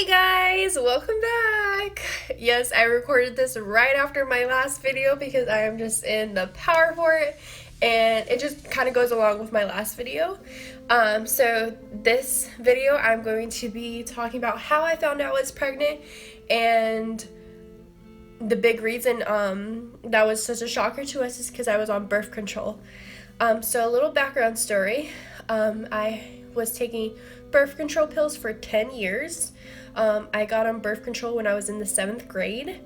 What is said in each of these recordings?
Hey guys, welcome back. Yes, I recorded this right after my last video because I am just in the power for it, and it just kind of goes along with my last video. So this video I'm going to be talking about how I found out I was pregnant and the big reason that was such a shocker to us is because I was on birth control. So a little background story. I was taking birth control pills for 10 years. I got on birth control when I was in the 7th grade.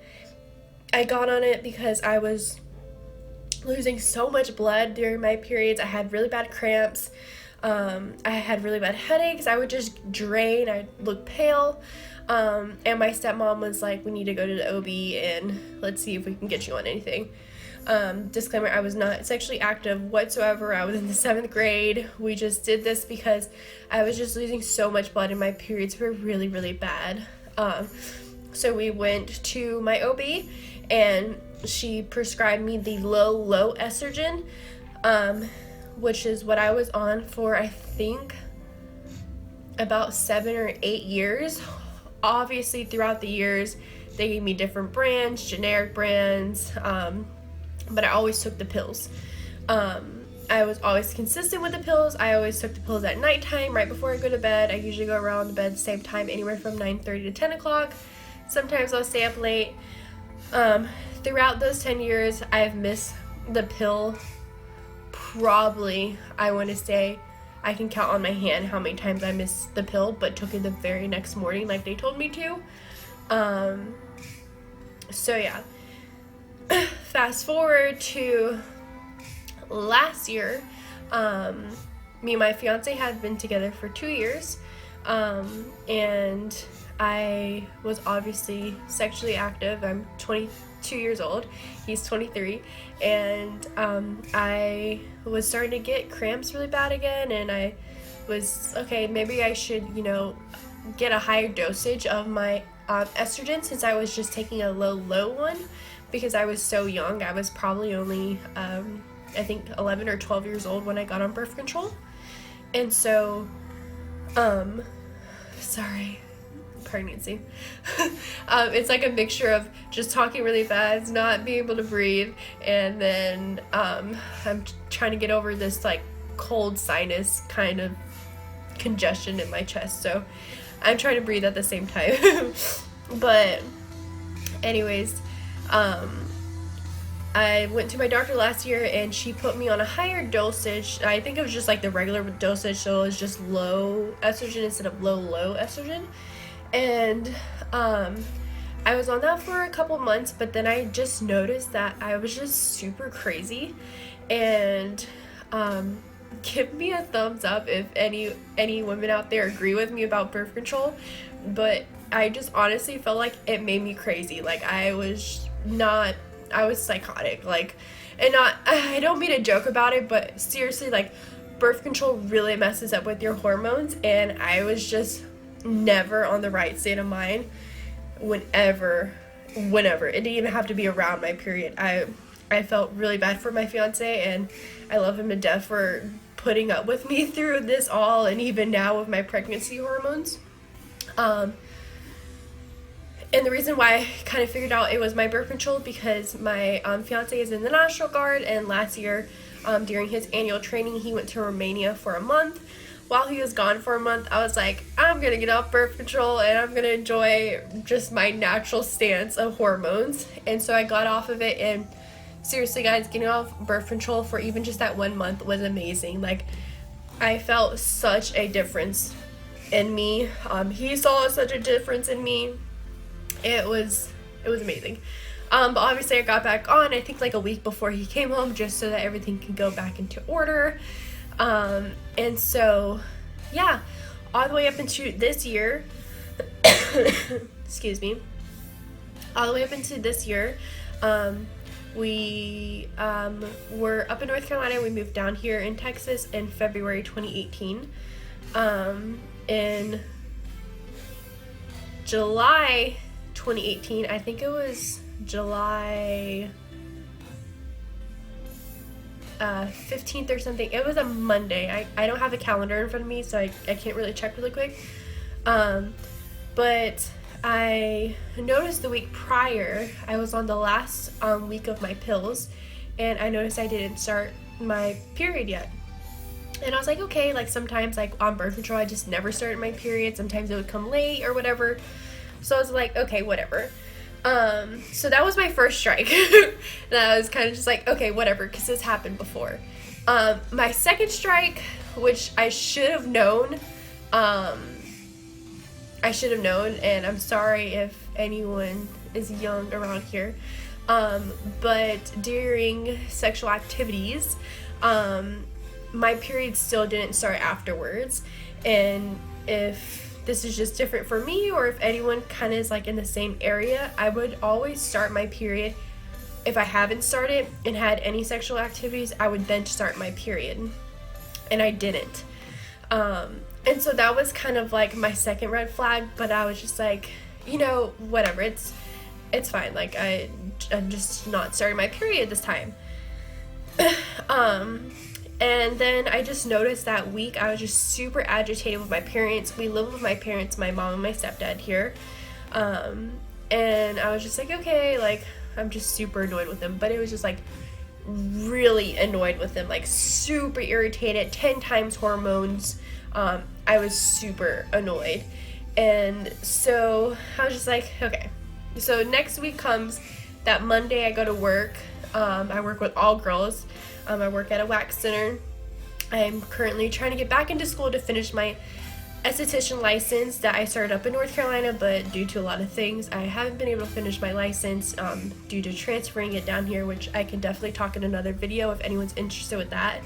I got on it because I was losing so much blood during my periods. I had really bad cramps. I had really bad headaches. I would just drain. I'd look pale. And my stepmom was like, we need to go to the OB and let's see if we can get you on anything. Disclaimer, I was not sexually active whatsoever. I was in the 7th grade. We just did this because I was just losing so much blood and my periods were really, really bad. So we went to my OB and she prescribed me the low estrogen, which is what I was on for, I think, about 7 or 8 years. Obviously, throughout the years, they gave me different brands, generic brands, but I always took the pills. I was always consistent with the pills. I always took the pills at nighttime, right before I go to bed. I usually go around to bed the same time, anywhere from 9:30 to 10 o'clock. Sometimes I'll stay up late. Throughout those 10 years, I have missed the pill probably, I want to say, I can count on my hand how many times I missed the pill, but took it the very next morning like they told me to. So yeah. Fast forward to last year, me and my fiance had been together for 2 years, and I was obviously sexually active. I'm 22 years old, he's 23, and I was starting to get cramps really bad again, and I was, okay, maybe I should, get a higher dosage of my estrogen, since I was just taking a low one. Because I was so young. I was probably only, I think 11 or 12 years old when I got on birth control. And so, sorry, pregnancy. It's like a mixture of just talking really fast, not being able to breathe, and then I'm trying to get over this like cold sinus kind of congestion in my chest. So I'm trying to breathe at the same time. But anyways, I went to my doctor last year and she put me on a higher dosage. I think it was just like the regular dosage, so it was just low estrogen instead of low estrogen. And I was on that for a couple months, but then I just noticed that I was just super crazy. And give me a thumbs up if any women out there agree with me about birth control, but I just honestly felt like it made me crazy. Like I was psychotic, like, and I don't mean to joke about it, but seriously, like, birth control really messes up with your hormones, and I was just never on the right state of mind whenever, it didn't even have to be around my period. I felt really bad for my fiance, and I love him to death for putting up with me through this all, and even now with my pregnancy hormones. And the reason why I kind of figured out it was my birth control because my fiance is in the National Guard, and last year during his annual training he went to Romania for a month. While he was gone for a month, I was like, I'm gonna get off birth control and I'm gonna enjoy just my natural stance of hormones. And so I got off of it, and seriously guys, getting off birth control for even just that 1 month was amazing. Like, I felt such a difference in me. He saw such a difference in me. It was amazing. But obviously I got back on, I think like a week before he came home, just so that everything could go back into order. And so, yeah, all the way up into this year, excuse me, all the way up into this year, we were up in North Carolina. We moved down here in Texas in February 2018. In July 2018, I think it was July 15th or something. It was a Monday. I don't have a calendar in front of me, so I can't really check really quick. But I noticed the week prior, I was on the last week of my pills, and I noticed I didn't start my period yet. And I was like, okay, like sometimes like on birth control I just never started my period, sometimes it would come late or whatever. So I was like, okay, whatever. So that was my first strike. And I was kind of just like, okay, whatever, because this happened before. My second strike, which I should have known, and I'm sorry if anyone is young around here, but during sexual activities, my period still didn't start afterwards. And if this is just different for me, or if anyone kind of is like in the same area, I would always start my period. If I haven't started and had any sexual activities, I would then start my period, and I didn't. And so that was kind of like my second red flag, but I was just like, whatever, it's fine. Like I'm just not starting my period this time. And then I just noticed that week I was just super agitated with my parents. We live with my parents, my mom and my stepdad here. And I was just like, okay, like I'm just super annoyed with them. But it was just like really annoyed with them, like super irritated, 10 times hormones. I was super annoyed. And so I was just like, okay. So next week comes, that Monday I go to work. I work with all girls. I work at a wax center. I'm currently trying to get back into school to finish my esthetician license that I started up in North Carolina, but due to a lot of things, I haven't been able to finish my license due to transferring it down here, which I can definitely talk in another video if anyone's interested with that.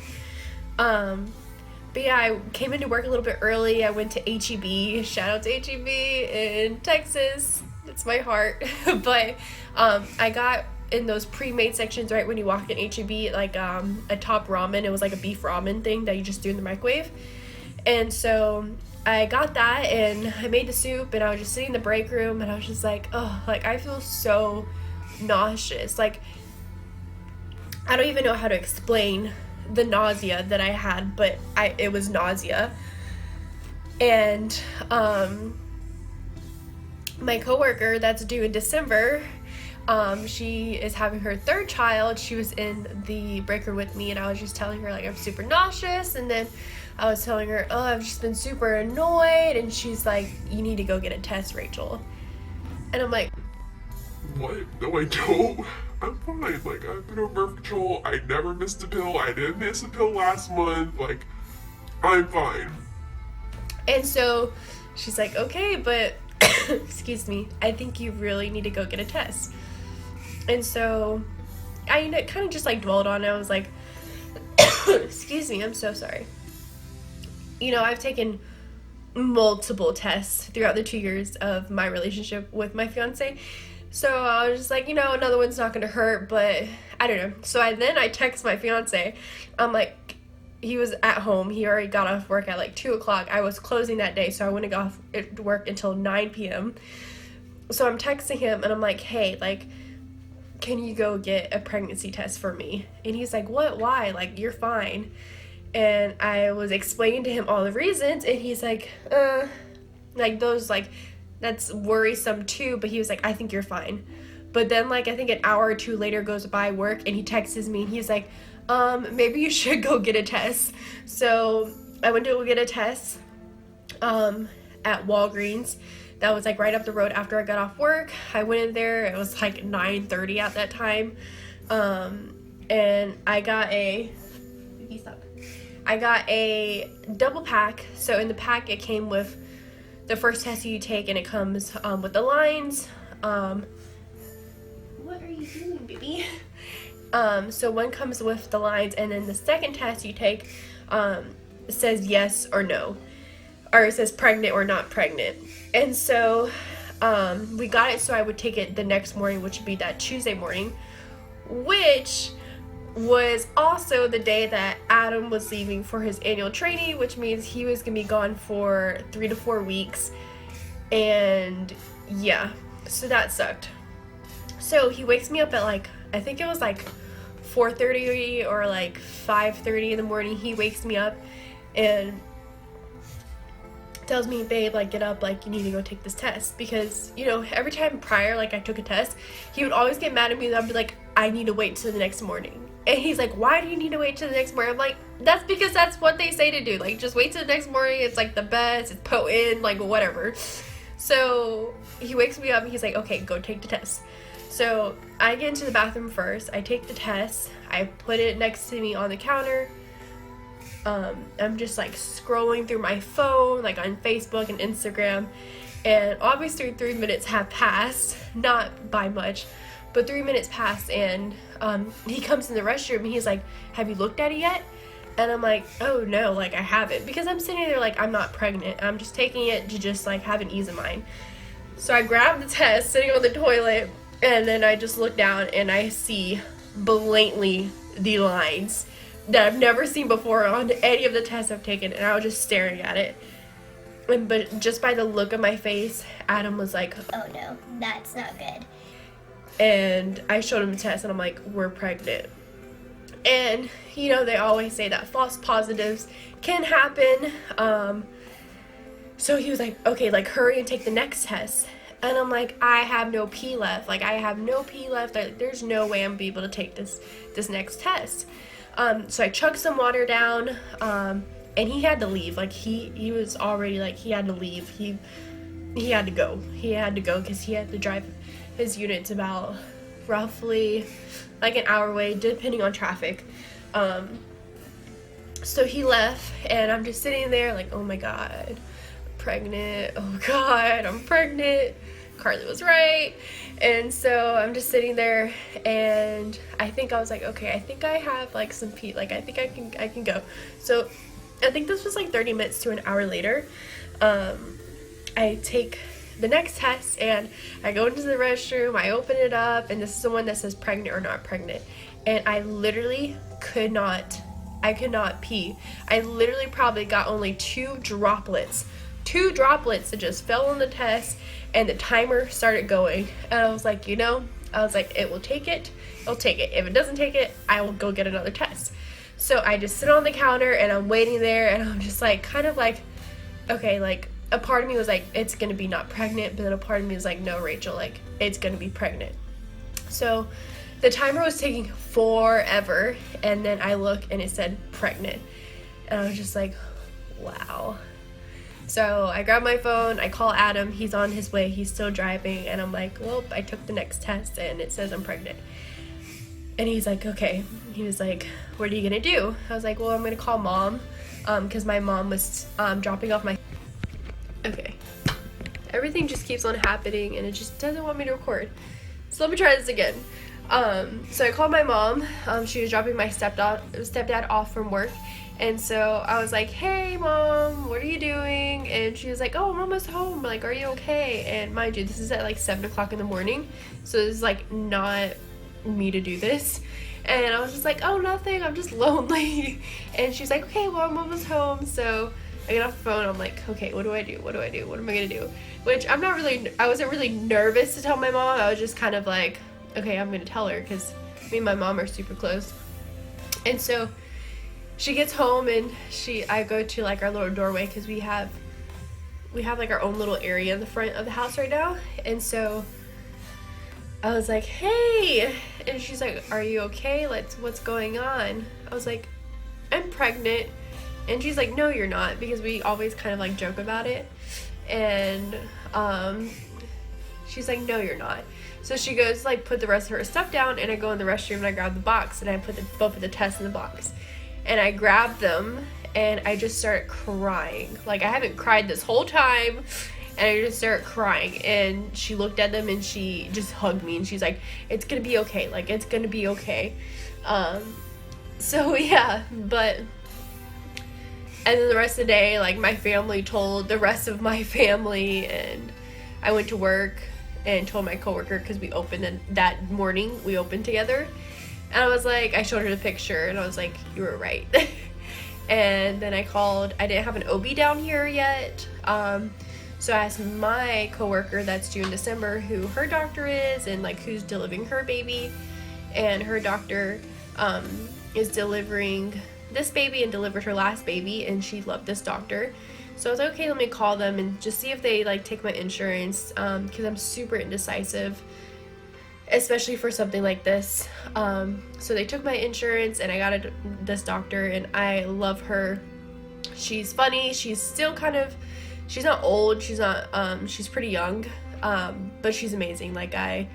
But yeah, I came into work a little bit early. I went to HEB. Shout out to HEB in Texas. It's my heart. But I got in those pre-made sections right when you walk in HEB, like a top ramen. It was like a beef ramen thing that you just do in the microwave. And so I got that and I made the soup, and I was just sitting in the break room, and I was just like, oh, like I feel so nauseous. Like I don't even know how to explain the nausea that I had, but it was nausea. And my coworker that's due in December, she is having her third child. She was in the break room with me, and I was just telling her like I'm super nauseous, and then I was telling her, oh, I've just been super annoyed, and she's like, you need to go get a test, Rachel. And I'm like, what? No, I don't. I'm fine. Like, I've been on birth control. I never missed a pill. I didn't miss a pill last month. Like, I'm fine. And so she's like, okay, but excuse me, I think you really need to go get a test. And so I kind of just like dwelled on it. I was like, excuse me, I'm so sorry. I've taken multiple tests throughout the 2 years of my relationship with my fiance. So I was just like, another one's not going to hurt, but I don't know. So I text my fiance. I'm like, he was at home. He already got off work at like 2 o'clock. I was closing that day, so I wouldn't go off work until 9 p.m. So I'm texting him, and I'm like, hey, like, can you go get a pregnancy test for me? And he's like, what? Why? Like, you're fine. And I was explaining to him all the reasons, and he's like, like those, like, that's worrisome too. But he was like, I think you're fine. But then, like, I think an hour or two later goes by work, and he texts me, and he's like, maybe you should go get a test. So I went to go get a test at Walgreens. That was like right up the road after I got off work. I went in there. It was like 9:30 at that time. And I got a double pack. So in the pack it came with the first test you take, and it comes with the lines. What are you doing, baby? So one comes with the lines, and then the second test you take says yes or no, or it says pregnant or not pregnant. And so we got it, so I would take it the next morning, which would be that Tuesday morning, which was also the day that Adam was leaving for his annual training, which means he was gonna be gone for 3 to 4 weeks. And yeah, so that sucked. So he wakes me up at like, I think it was like 4:30 or like 5:30 in the morning. He wakes me up, and tells me, babe, like, get up, like, you need to go take this test. Because, you know, every time prior, like, I took a test, he would always get mad at me, and I'd be like, I need to wait till the next morning. And he's like, why do you need to wait till the next morning? I'm like, that's because that's what they say to do. Like, just wait till the next morning. It's, like, the best. It's potent. Like, whatever. So he wakes me up, and he's like, okay, go take the test. So I get into the bathroom first. I take the test. I put it next to me on the counter. I'm just, like, scrolling through my phone, like, on Facebook and Instagram. And obviously 3 minutes have passed. Not by much. But 3 minutes passed, and he comes in the restroom, and he's like, have you looked at it yet? And I'm like, oh no, like, I haven't. Because I'm sitting there like, I'm not pregnant. I'm just taking it to just, like, have an ease of mind. So I grab the test, sitting on the toilet, and then I just look down, and I see blatantly the lines that I've never seen before on any of the tests I've taken, and I was just staring at it. But just by the look of my face, Adam was like, oh no, that's not good. And I showed him the test, and I'm like, we're pregnant. And, you know, they always say that false positives can happen. So he was like, okay, like, hurry and take the next test. And I'm like, I have no pee left. Like, I have no pee left. There's no way I'm going to be able to take this next test. So I chugged some water down, and he had to leave. Like, he was already, like, he had to leave. He had to go. He had to go because he had to drive his unit's about roughly like an hour away, depending on traffic. So he left, and I'm just sitting there like, oh my god, I'm pregnant. Oh god, I'm pregnant. Carly was right. And so I'm just sitting there, and I was like, okay, I think I have like some pee. Like, I think I can go. So I think this was like 30 minutes to an hour later. I take the next test, and I go into the restroom, I open it up, and this is the one that says pregnant or not pregnant, and I literally could not pee. I literally probably got only two droplets that just fell on the test, and the timer started going, and I was like, it will take it, it'll take it. If it doesn't take it, I will go get another test. So I just sit on the counter, and I'm waiting there, and I'm just like, kind of like, okay, like, a part of me was like, it's gonna be not pregnant, but then a part of me was like, no, Rachel, like, it's gonna be pregnant. So the timer was taking forever, and then I look, and it said pregnant, and I was just like, wow. So I grab my phone, I call Adam, he's on his way, he's still driving, and I'm like, well, I took the next test, and it says I'm pregnant. And he's like, okay. He was like, what are you gonna do? I was like, well, I'm gonna call mom, because my mom was dropping off my... Okay, everything just keeps on happening, and it just doesn't want me to record. So let me try this again. So I called my mom. She was dropping my stepdad off from work, and so I was like, hey mom, what are you doing? And she was like, oh, I'm almost home. Like, are you okay? And mind you, this is at like 7 o'clock in the morning, so this is like not me to do this. And I was just like, oh, nothing, I'm just lonely. And she's like, okay, well, I'm almost home. So I get off the phone, I'm like, okay, what do I do? What am I gonna do? Which I wasn't really nervous to tell my mom. I was just kind of like, okay, I'm gonna tell her, because me and my mom are super close. And so she gets home, and I go to like our little doorway, because we have like our own little area in the front of the house right now. And so I was like, hey, and she's like, are you okay? What's going on? I was like, I'm pregnant. And she's like, no, you're not, because we always kind of like joke about it. And she's like, no, you're not. So she goes like put the rest of her stuff down, and I go in the restroom, and I grab the box, and I put both of the tests in the box, and I grab them, and I just start crying. Like, I haven't cried this whole time, and I just start crying. And she looked at them, and she just hugged me, and she's like, it's gonna be okay. Like, it's gonna be okay. So yeah, but... And then the rest of the day, like, my family told the rest of my family, and I went to work and told my coworker, because we opened that morning, we opened together. And I was like, I showed her the picture, and I was like, you were right. And then I called, I didn't have an OB down here yet. So I asked my coworker that's due in December who her doctor is, and like who's delivering her baby. And her doctor is delivering this baby and delivered her last baby, and she loved this doctor. So it's okay, let me call them and just see if they like take my insurance, because I'm super indecisive, especially for something like this. So they took my insurance and I got this doctor, and I love her. She's funny. She's still kind of, she's not old. She's not, she's pretty young, but she's amazing. Like I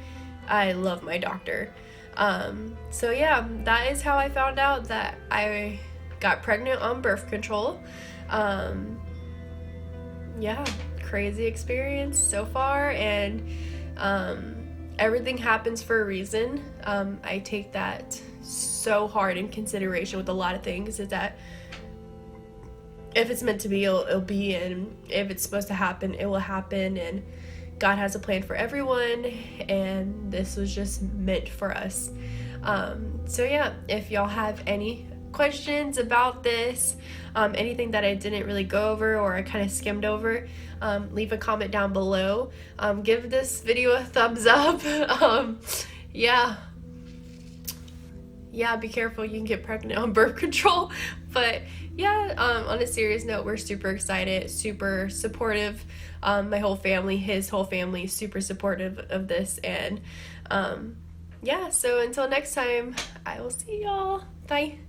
love my doctor. So yeah, that is how I found out that I got pregnant on birth control. Yeah, crazy experience so far, and everything happens for a reason. I take that so hard in consideration with a lot of things, is that if it's meant to be, it'll be, and if it's supposed to happen, it will happen, and God has a plan for everyone, and this was just meant for us. So yeah, if y'all have any questions about this, anything that I didn't really go over or I kind of skimmed over, leave a comment down below. Give this video a thumbs up. Yeah, be careful, you can get pregnant on birth control. But yeah, on a serious note, we're super excited, super supportive. My whole family, his whole family, super supportive of this. And yeah, so until next time, I will see y'all. Bye.